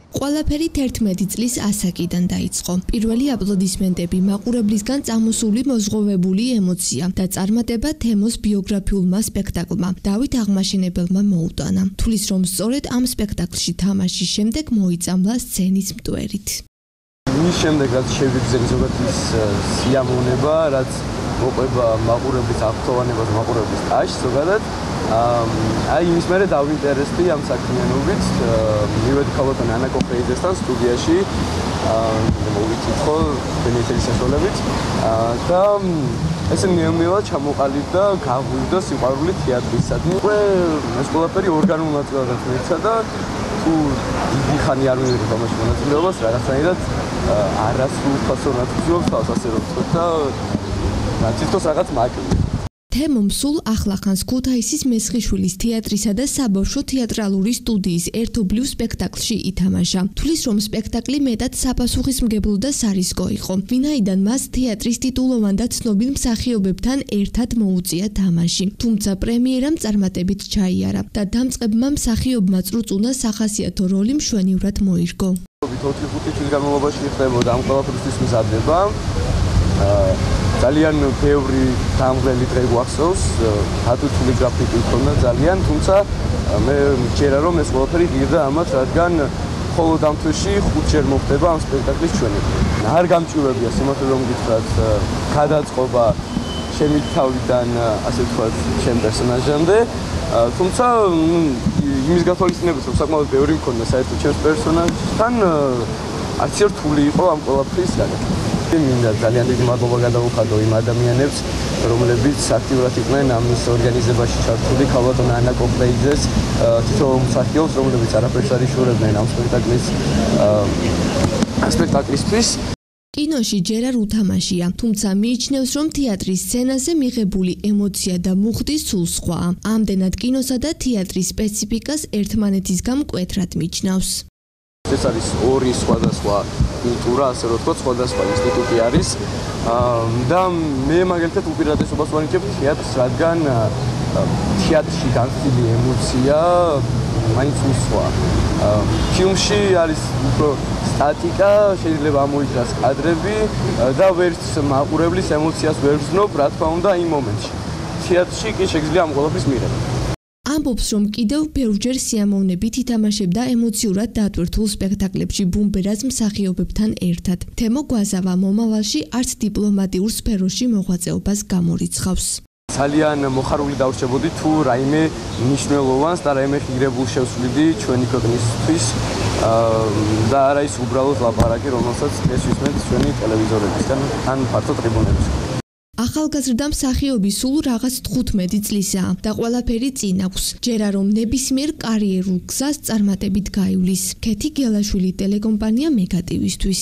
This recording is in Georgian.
ყველაფერი 11 წლის ასაკიდან დაიწყო. პირველი აპლოდისმენტები მაყურებლისგან წამოსული მოზღოვებული ემოცია და წარმატება თემოს ბიოგრაფიულმა სპექტაკლმა დავით აღმაშენებელმა მოუტანა. თulis რომ სწორედ ამ სპექტაკლში თამაშის შემდეგ მოიწამლა სცენის მტვერით. მის შემდეგ რაც შევიგზენ ზოგადად სიამოვნება, რაც მოყვება მაყურებლის აქტოვანებას, მაყურებლის ტაშს ზოგადად. აი იმის მერე დავინტერესდი ამ საქმიანობით, მივედი ქალბატონ ანა კოფეიძესთან სტუდიაში, მოვიკითხო ბენეთელის საშუალებით და ესე მიემილა ჩამოყალიბდა, გავუვიდა სიყვარული თეატრისადმი. ეს ყველაფერი ორგანულ ნაწილად მიეცა და თუ დიდი ხანი არ მივიღე თამაშის მონაწილეობას, რაღაცნაირად არასრულფასოვნად ვძიობს თავს, ასე რომ ვთქვა და თითქოს რაღაც მაკლია. თემომ სულ ახლახანს ქუთაისის მესხიშვილის თეატრისა და საბავშვო თეატრალური სტუდიის ერთობლივ სპექტაკლში ითამაშა. თulis რომ სპექტაკლი მეტად საფასუხისმგებლო და სარისკო იყო, ვინაიდან მას თეატრის ტიტულოვან და ცნობილ მსახიობებთან ერთად მოუწია თამაში. თუმცა პრემიერამ წარმატებით ჩაიარა და დამწყებმა მსახიობმა წრუწუნა სახასიათო როლი მშვენივრად მოირგო. 4-5 წლის განმავლობაში ხდებოდა ამ ყველაფერისთვის მზადება. ძალიან ბევრი დამღლელი დღე გვახსოვს, ატვირთული გრაფიკი ჰქონდა ძალიან, თუმცა მე მჯერა რომ ეს ყველაფერი ღირდა ამათ, რადგან მხოლოდ ამ თვეში 5 ჯერ მოხდება ამ სპექტაკლის ჩვენება. არ გამჭირვებია სიმართლე რომ გითხრათ, გადაწყობა ჩემი თავიდან, ასე ვთქვათ, ჩემ პერსონაჟამდე, თუმცა იმის გათვალისწინებით რომ საკმაოდ ბევრი მქონდა საერთოდ ჩემს პერსონაჟთან, არც რთული იყო ამ ყველაფრის გაკეთება. მინდა ძალიან დიდი მადლობა გადავუხადო იმ ადამიანებს, რომლებიც აქტიურად იყვნენ ამის ორგანიზებაში ჩართული, ქალბატონ ანა კოფეიძეს, თითოეულ მსახიობს, რომლებიც არაფერს არ იშურებდნენ ამ სპექტაკლისთვის. კინოში ჯერ არ უთამაშია, თუმცა მიიჩნევს, რომ თეატრის სცენაზე მიღებული ემოცია და მუხტი სულ სხვაა. ამდენად კინოსა და თეატრის სპეციფიკას ერთმანეთის გამკვეთრად მიჩნევს. ეს არის ორი სხვადასხვა კულტურა, ასე რომ ვთქვათ, სხვადასხვა ინსტიტუტი არის და მე მაგალითად უპირატესობას ვანიჭებ თეატრს, რადგან თეატრში განხილი ემოცია მაინც უსვა. ფილმში არის უფრო სტატიკა, შეიძლება ამოიჭრას კადრები და ვერც მაყურებლის ემოციას ვერ ვზნობ, რა თქმა უნდა, იმ მომენტში. თეატრში კი შეგვიძლია ამ ყველაფრის მიღება. ამბობს, რომ კიდევ ბევრჯერ სიამოვნებით ითამაშებდა ემოციურად დატვირთულ სპექტაკლებში ბუმბერას მსახიობებთან ერთად. თემო გვაზავა მომავალში არც დიპლომატიურ სფეროში მოღვაწეობას გამორიცხავს. ძალიან მოხარული დავრჩებოდი თუ რაიმე მნიშვნელოვანს და რაიმე ღირებულ შევსვლიდი ჩვენი ქვეყნისთვის და არა ის უბრალოდ ლაპარაკი, რომელსაც ეს ვისმენთ ჩვენი ტელევიზორებისგან ან ფართო ტრიბუნებისგან. ახალგაზრდა მსახიობი სულ რაღაც 15 წლისაა და ყველაფერი წინ აქვს. ჯერა რომ ნებისმიერ კარიერულ გზას წარმატებით გაივლის. ქეთი გელაშვილი ტელეკომპანია მეგატივისთვის.